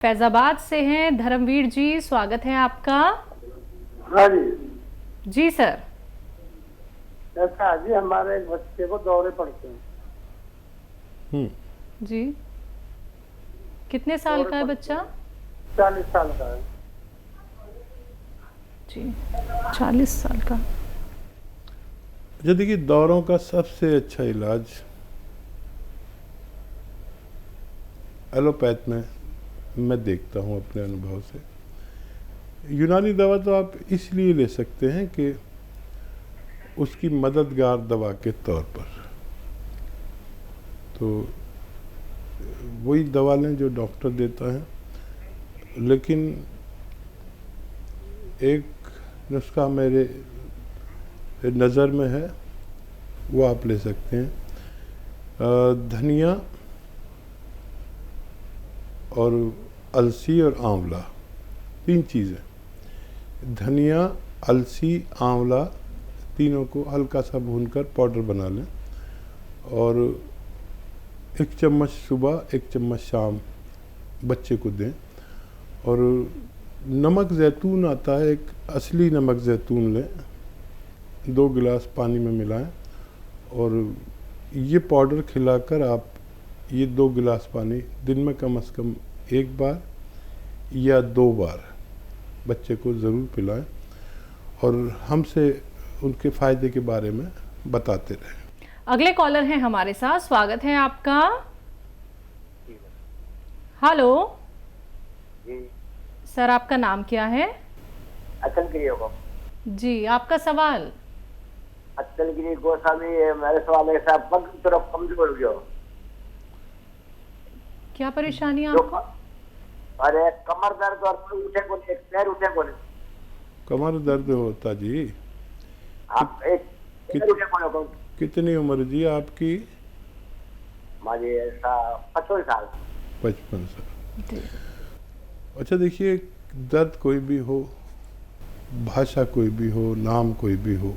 फैजाबाद से हैं धर्मवीर जी, स्वागत है आपका। हाँ जी। जी सर। ऐसा जी, हमारे एक बच्चे को दौरे पड़ते हैं। जी, कितने साल का है बच्चा? 40 साल का है जी, 40 साल का। अच्छा देखिए, दौरों का सबसे अच्छा इलाज एलोपैथ में मैं देखता हूँ अपने अनुभव से। यूनानी दवा तो आप इसलिए ले सकते हैं कि उसकी मददगार दवा के तौर पर, तो वही दवा लें जो डॉक्टर देता है। लेकिन एक नुस्खा मेरे नज़र में है, वो आप ले सकते हैं। धनिया और अलसी और आंवला, 3 चीज़ें। धनिया, अलसी, आंवला, तीनों को हल्का सा भूनकर पाउडर बना लें और 1 चम्मच सुबह 1 चम्मच शाम बच्चे को दें। और नमक ज़ैतून आता है, एक असली नमक ज़ैतून लें, 2 गिलास पानी में मिलाएं और ये पाउडर खिलाकर आप ये 2 गिलास पानी दिन में कम से कम 1 बार या 2 बार बच्चे को ज़रूर पिलाएं और हमसे उनके फ़ायदे के बारे में बताते रहें। अगले कॉलर हैं हमारे साथ, स्वागत है आपका। हेलो जी। सर, आपका नाम क्या है? अचलगिरी होगा जी, आपका सवाल। अचलगिरी गोस्वामी। मेरे सवाल है साहब, पग तरफ कमजोर हो गया। क्या परेशानी है जो आपको? अरे कमर दर्द और उठे को नहीं, पैर उठे को नहीं। कमर दर्द होता जी? आप एक पैर उठे को नहीं। कितनी उम्र जी आपकी? माजी ऐसा 55 साल। 55 साल। जी। अच्छा देखिए, दर्द कोई भी हो, भाषा कोई भी हो, नाम कोई भी हो,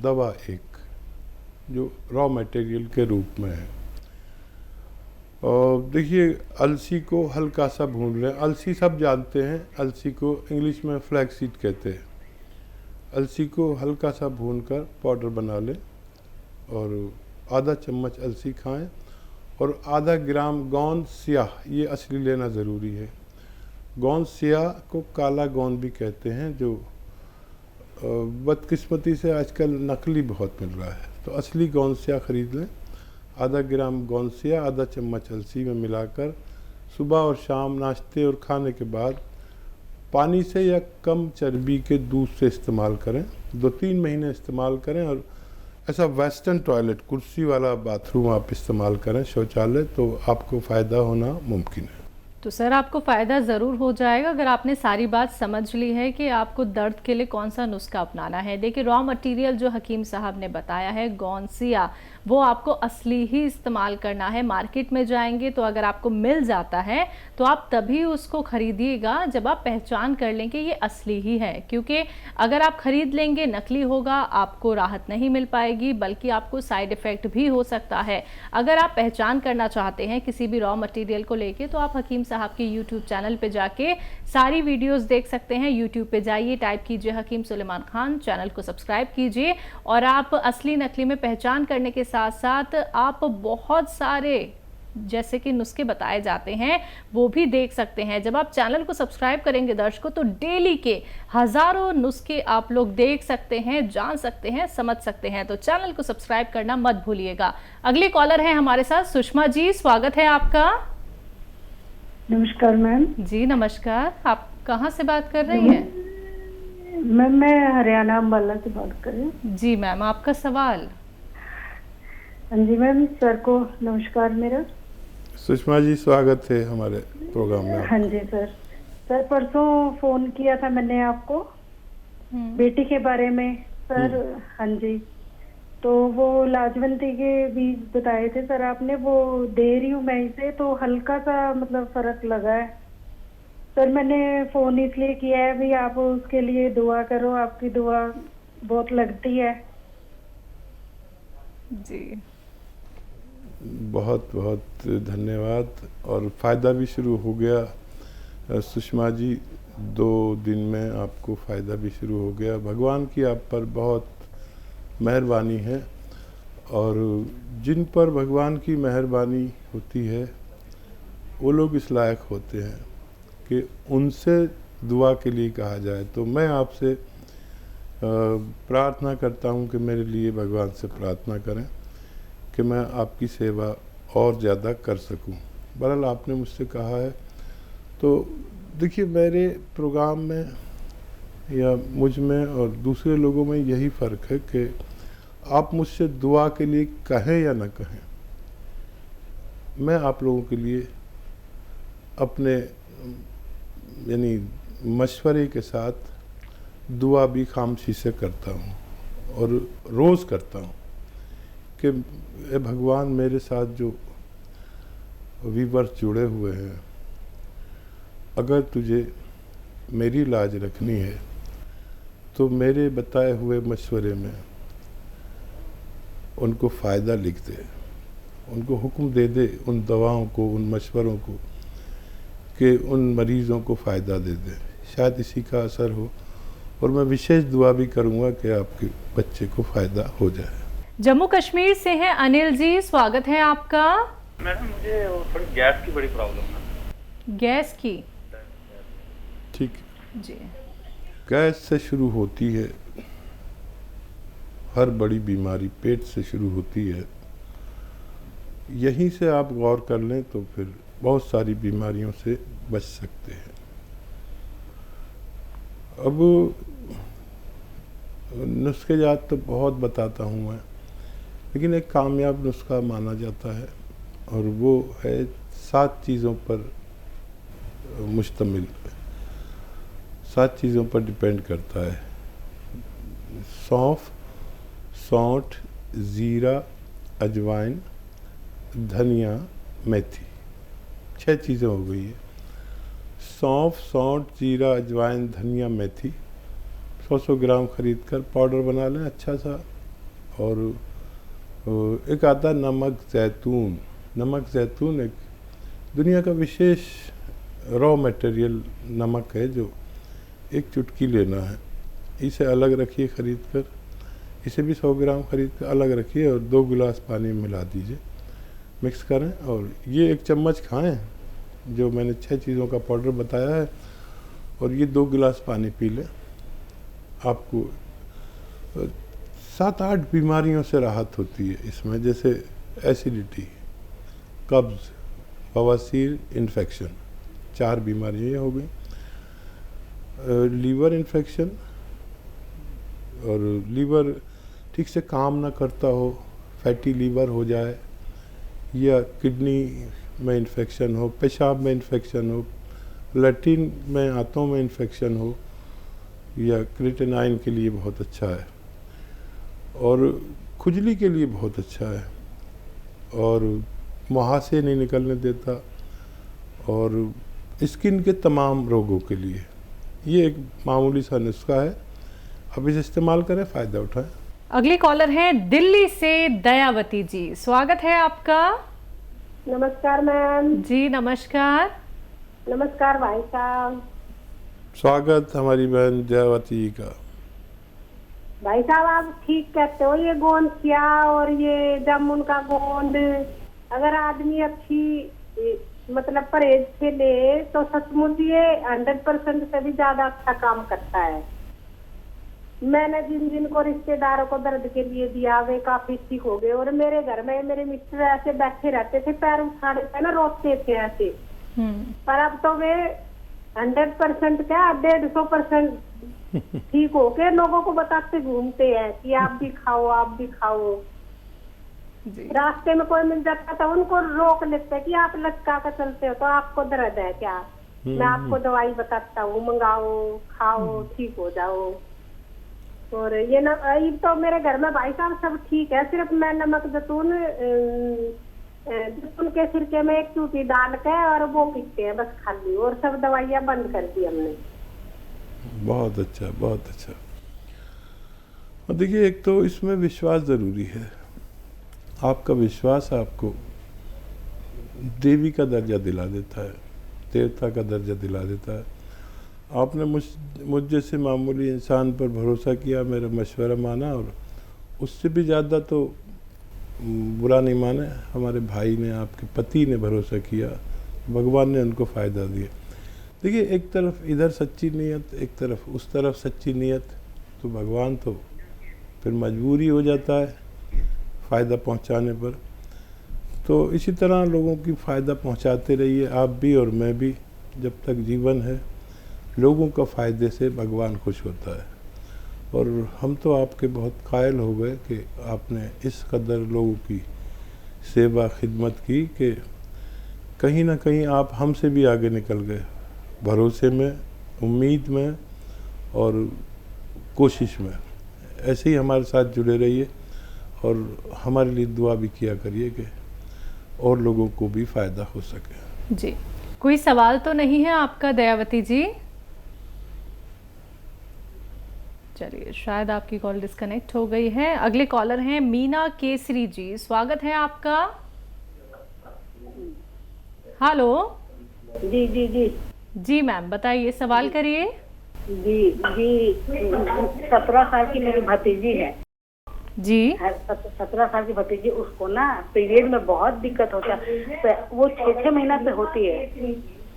दवा एक जो रॉ मटेरियल के रूप में है। और देखिए, अलसी को हल्का सा भून लें। अलसी सब जानते हैं, अलसी को इंग्लिश में फ्लैक्सीड कहते हैं। अलसी को हल्का सा भूनकर पाउडर बना लें और आधा चम्मच अलसी खाएं और आधा ग्राम गोंद स्याह, ये असली लेना ज़रूरी है। गोंद स्याह को काला गोंद भी कहते हैं, जो बदकिस्मती से आजकल नकली बहुत मिल रहा है, तो असली गोंद स्याह खरीद लें। आधा ग्राम गोंद स्याह आधा चम्मच अलसी में मिलाकर सुबह और शाम नाश्ते और खाने के बाद पानी से या कम चर्बी के दूध से इस्तेमाल करें। 2-3 महीने इस्तेमाल करें और ऐसा वेस्टर्न टॉयलेट, कुर्सी वाला बाथरूम आप इस्तेमाल करें, शौचालय, तो आपको फ़ायदा होना मुमकिन है। तो सर, आपको फ़ायदा ज़रूर हो जाएगा अगर आपने सारी बात समझ ली है कि आपको दर्द के लिए कौन सा नुस्खा अपनाना है। देखिए, रॉ मटेरियल जो हकीम साहब ने बताया है गोंसिया, वो आपको असली ही इस्तेमाल करना है। मार्केट में जाएंगे तो अगर आपको मिल जाता है तो आप तभी उसको खरीदिएगा जब आप पहचान कर लें कि ये असली ही है, क्योंकि अगर आप खरीद लेंगे नकली होगा, आपको राहत नहीं मिल पाएगी, बल्कि आपको साइड इफ़ेक्ट भी हो सकता है। अगर आप पहचान करना चाहते हैं किसी भी रॉ मटेरियल को लेके, तो आप हकीम साहब के यूट्यूब चैनल पे जाके सारी वीडियोस देख सकते हैं। यूट्यूब पे जाइए, टाइप कीजिए हकीम सुलेमान खान, चैनल को सब्सक्राइब कीजिए और आप असली नकली में पहचान करने के साथ साथ आप बहुत सारे जैसे कि नुस्खे बताए जाते हैं वो भी देख सकते हैं। जब आप चैनल को सब्सक्राइब करेंगे दर्शकों, तो डेली के हजारों नुस्खे आप लोग देख सकते हैं, जान सकते हैं, समझ सकते हैं। तो चैनल को सब्सक्राइब करना मत भूलिएगा। अगले कॉलर हैं हमारे साथ, सुषमा जी, स्वागत है आपका। नमस्कार मैम। जी नमस्कार, आप कहाँ से बात कर रही हैं? मैम मैं हरियाणा अम्बाला से बात कर रही हूँ। जी मैम, आपका सवाल। हाँ जी मैम, सर को नमस्कार मेरा। सुषमा जी, स्वागत है हमारे प्रोग्राम में। हाँ जी सर परसों फोन किया था मैंने आपको बेटी के बारे में सर। हाँ जी, तो वो लाजवंती के बीज बताए थे सर आपने, वो दे रही हूँ मैं इसे, तो हल्का सा मतलब फर्क लगा है सर। मैंने फोन इसलिए किया है भी, आप उसके लिए दुआ करो, आपकी दुआ बहुत लगती है जी। बहुत बहुत धन्यवाद। और फ़ायदा भी शुरू हो गया सुषमा जी, 2 दिन में आपको फ़ायदा भी शुरू हो गया। भगवान की आप पर बहुत मेहरबानी है, और जिन पर भगवान की मेहरबानी होती है वो लोग इस लायक होते हैं कि उनसे दुआ के लिए कहा जाए। तो मैं आपसे प्रार्थना करता हूँ कि मेरे लिए भगवान से प्रार्थना करें कि मैं आपकी सेवा और ज़्यादा कर सकूं। बहरहाल आपने मुझसे कहा है, तो देखिए मेरे प्रोग्राम में या मुझ में और दूसरे लोगों में यही फ़र्क है कि आप मुझसे दुआ के लिए कहें या न कहें, मैं आप लोगों के लिए अपने यानी मशवरे के साथ दुआ भी खामोशी से करता हूँ, और रोज़ करता हूँ कि ए भगवान, मेरे साथ जो व्यूअर्स जुड़े हुए हैं, अगर तुझे मेरी लाज रखनी है तो मेरे बताए हुए मशवरे में उनको फ़ायदा लिख दे, उनको हुक्म दे दे उन दवाओं को, उन मशवरों को, कि उन मरीज़ों को फ़ायदा दे दे। शायद इसी का असर हो, और मैं विशेष दुआ भी करूँगा कि आपके बच्चे को फ़ायदा हो जाए। जम्मू कश्मीर से हैं अनिल जी, स्वागत है आपका। मैडम मुझे थोड़ी गैस की बड़ी प्रॉब्लम है। गैस की? ठीक जी। गैस से शुरू होती है हर बड़ी बीमारी, पेट से शुरू होती है। यहीं से आप गौर कर लें तो फिर बहुत सारी बीमारियों से बच सकते हैं। अब नुस्खे जात तो बहुत बताता हूँ मैं, लेकिन एक कामयाब नुस्खा माना जाता है, और वो है 7 चीज़ों पर मुश्तमिल, 7 चीज़ों पर डिपेंड करता है। सौंफ, सौंठ, ज़ीरा, अजवाइन, धनिया, मेथी, 6 चीज़ें हो गई है। सौंफ, सौंठ, जीरा, अजवाइन, धनिया, मेथी 100-100 ग्राम ख़रीद कर पाउडर बना लें अच्छा सा। और एक आता नमक ज़ैतून। नमक ज़ैतून एक दुनिया का विशेष रॉ मटेरियल नमक है, जो एक चुटकी लेना है। इसे अलग रखिए ख़रीद कर, इसे भी 100 ग्राम ख़रीद कर अलग रखिए, और 2 गिलास पानी में मिला दीजिए, मिक्स करें, और ये 1 चम्मच खाएं जो मैंने 6 चीज़ों का पाउडर बताया है, और ये 2 गिलास पानी पी लें। आपको 7-8 बीमारियों से राहत होती है इसमें, जैसे एसिडिटी, कब्ज़, बवासीर, इन्फेक्शन, 4 बीमारियाँ ये हो गई। लीवर इन्फेक्शन, और लीवर ठीक से काम ना करता हो, फैटी लीवर हो जाए, या किडनी में इन्फेक्शन हो, पेशाब में इन्फेक्शन हो, लैट्रिन में, आंतों में इन्फेक्शन हो, या क्रिएटिनाइन के लिए बहुत अच्छा है, और खुजली के लिए बहुत अच्छा है, और मुहासे नहीं निकलने देता, और स्किन के तमाम रोगों के लिए ये एक मामूली सा नुस्खा है। अब इसे इस्तेमाल करें, फ़ायदा उठाएं। अगली कॉलर हैं दिल्ली से दयावती जी, स्वागत है आपका। नमस्कार मैम। जी नमस्कार। नमस्कार भाई साहब। स्वागत हमारी बहन दयावती जी का। भाई साहब आप ठीक कहते हो, ये गोंद किया और ये जामुन का गोंद अगर आदमी अच्छी मतलब परहेज से ले तो सचमुच ये 100% से भी ज्यादा अच्छा काम करता है। मैंने जिन जिन को रिश्तेदारों को दर्द के लिए दिया वे काफी ठीक हो गए, और मेरे घर में मेरे मिस्टर ऐसे बैठे रहते थे, पैर उठाने पे ना रोकते थे ऐसे, पर अब तो वे 100% क्या 150% ठीक हो के लोगों को बताते घूमते हैं कि आप भी खाओ, आप भी खाओ। रास्ते में कोई मिल जाता था उनको रोक लेते कि आप लटका कर चलते हो तो आपको दर्द है क्या, मैं आपको दवाई बताता हूँ, मंगाओ, खाओ, ठीक हो जाओ। और ये ना तो मेरे घर में भाई साहब सब ठीक है, सिर्फ मैं नमक जैतून के सिरके में 1 चूटी डाल के और वो पीते हैं बस खाली, और सब दवाइयाँ बंद कर दी हमने। बहुत अच्छा, बहुत अच्छा। और देखिए, एक तो इसमें विश्वास ज़रूरी है। आपका विश्वास आपको देवी का दर्जा दिला देता है, देवता का दर्जा दिला देता है। आपने मुझ जैसे मामूली इंसान पर भरोसा किया, मेरा मशवरा माना, और उससे भी ज़्यादा तो बुरा नहीं माने, हमारे भाई ने, आपके पति ने भरोसा किया, भगवान ने उनको फ़ायदा दिया। देखिए, एक तरफ इधर सच्ची नीयत, एक तरफ उस तरफ सच्ची नीयत, तो भगवान तो फिर मजबूरी हो जाता है फ़ायदा पहुंचाने पर। तो इसी तरह लोगों की फ़ायदा पहुंचाते रहिए, आप भी और मैं भी, जब तक जीवन है। लोगों का फ़ायदे से भगवान खुश होता है। और हम तो आपके बहुत कायल हो गए कि आपने इस कदर लोगों की सेवा खिदमत की कि कहीं ना कहीं आप हमसे भी आगे निकल गए, भरोसे में, उम्मीद में और कोशिश में। ऐसे ही हमारे साथ जुड़े रहिए और हमारे लिए दुआ भी किया करिए कि और लोगों को भी फ़ायदा हो सके। जी, कोई सवाल तो नहीं है आपका दयावती जी? चलिए, शायद आपकी कॉल डिस्कनेक्ट हो गई है। अगले कॉलर हैं मीना केसरी जी, स्वागत है आपका। हेलो। जी जी जी जी मैम, बताइए, सवाल करिए। जी जी 17 साल की मेरी भतीजी है जी। 17 साल की भतीजी, उसको ना पीरियड में बहुत दिक्कत होता है। वो 6-6 महीना पे होती है,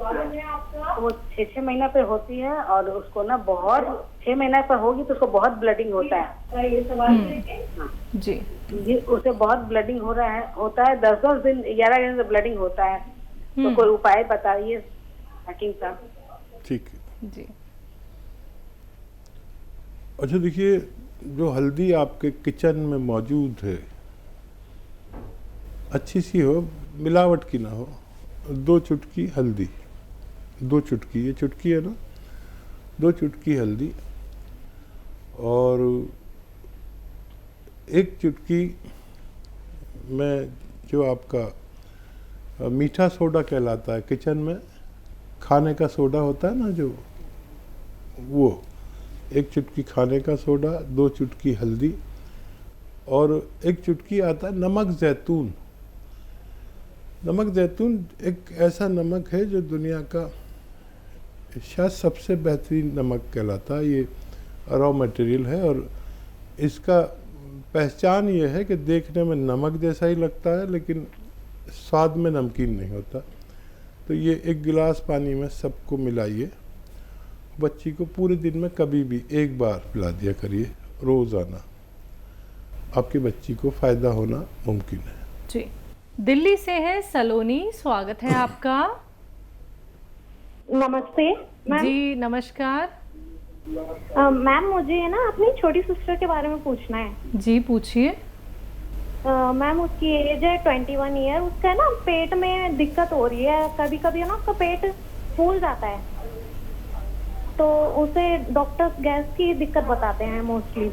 वो 6-6 महीना पे होती है, और उसको ना बहुत 6 महीना पे होगी तो उसको बहुत ब्लडिंग होता है। जी जी, उसे बहुत ब्लडिंग होता है 10-10 दिन 11 दिन से ब्लडिंग होता है। तो कोई उपाय बताइए हकीम साहब। ठीक है जी। अच्छा, देखिए, जो हल्दी आपके किचन में मौजूद है, अच्छी सी हो, मिलावट की ना हो। 2 चुटकी हल्दी, 2 चुटकी, ये चुटकी है ना, 2 चुटकी हल्दी, और 1 चुटकी में जो आपका मीठा सोडा कहलाता है, किचन में खाने का सोडा होता है ना, जो वो 1 चुटकी खाने का सोडा, 2 चुटकी हल्दी, और 1 चुटकी आता है नमक जैतून। नमक जैतून एक ऐसा नमक है जो दुनिया का शायद सबसे बेहतरीन नमक कहलाता है। ये रॉ मटेरियल है, और इसका पहचान ये है कि देखने में नमक जैसा ही लगता है, लेकिन स्वाद में नमकीन नहीं होता। तो ये 1 गिलास पानी में सबको मिलाइए। बच्ची को पूरे दिन में कभी भी 1 बार पिला दिया करिए, रोज़ाना। आपकी बच्ची को फ़ायदा होना मुमकिन है। जी। दिल्ली से है सलोनी, स्वागत है आपका। नमस्ते मैम। जी नमस्कार। मैम, मुझे ना अपनी छोटी सिस्टर के बारे में पूछना है। जी पूछिए। मैम, उसकी एज है 21 ईयर। उसका ना पेट में दिक्कत हो रही है, कभी कभी ना उसका पेट फूल जाता है, तो उसे डॉक्टर्स गैस की दिक्कत बताते हैं मोस्टली।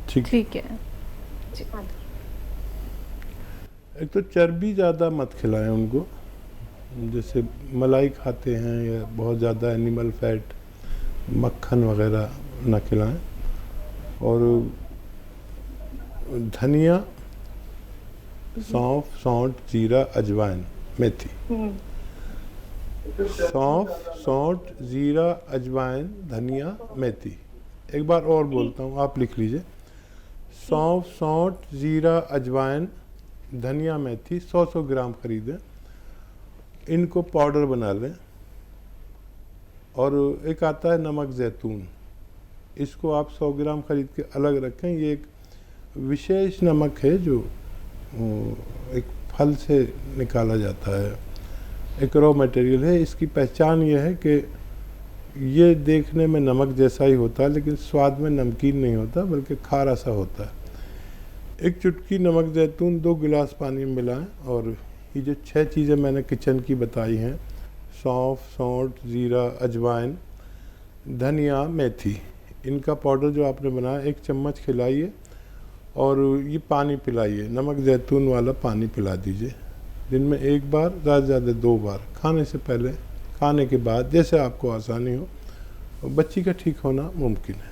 ठीक है। हाँ। एक तो चर्बी ज़्यादा मत खिलाएं उनको, जैसे मलाई खाते हैं या बहुत ज़्यादा एनिमल फैट, मक्खन वगैरह ना खिलाएं। और धनिया, सौंफ, सौंठ, जीरा, अजवाइन, मेथी। सौंफ, सौंठ, जीरा, अजवाइन, धनिया, मेथी। एक बार और बोलता हूँ, आप लिख लीजिए। सौंफ, सौंठ, जीरा, अजवाइन, धनिया, मेथी 100-100 ग्राम खरीदें। इनको पाउडर बना लें। और एक आता है नमक जैतून, इसको आप 100 ग्राम खरीद के अलग रखें। ये एक विशेष नमक है जो एक फल से निकाला जाता है, एक रॉ मटेरियल है। इसकी पहचान ये है कि ये देखने में नमक जैसा ही होता है, लेकिन स्वाद में नमकीन नहीं होता, बल्कि खारा सा होता है। 1 चुटकी नमक जैतून 2 गिलास पानी में मिलाएं। और ये जो 6 चीज़ें मैंने किचन की बताई हैं, सौंफ, सौंठ, जीरा, अजवाइन, धनिया, मेथी, इनका पाउडर जो आपने बनाया 1 चम्मच खिलाइए। और ये पानी पिलाइए, नमक जैतून वाला पानी पिला दीजिए। दिन में 1 बार, ज़्यादा से ज़्यादा 2 बार, खाने से पहले, खाने के बाद, जैसे आपको आसानी हो। बच्ची का ठीक होना मुमकिन है।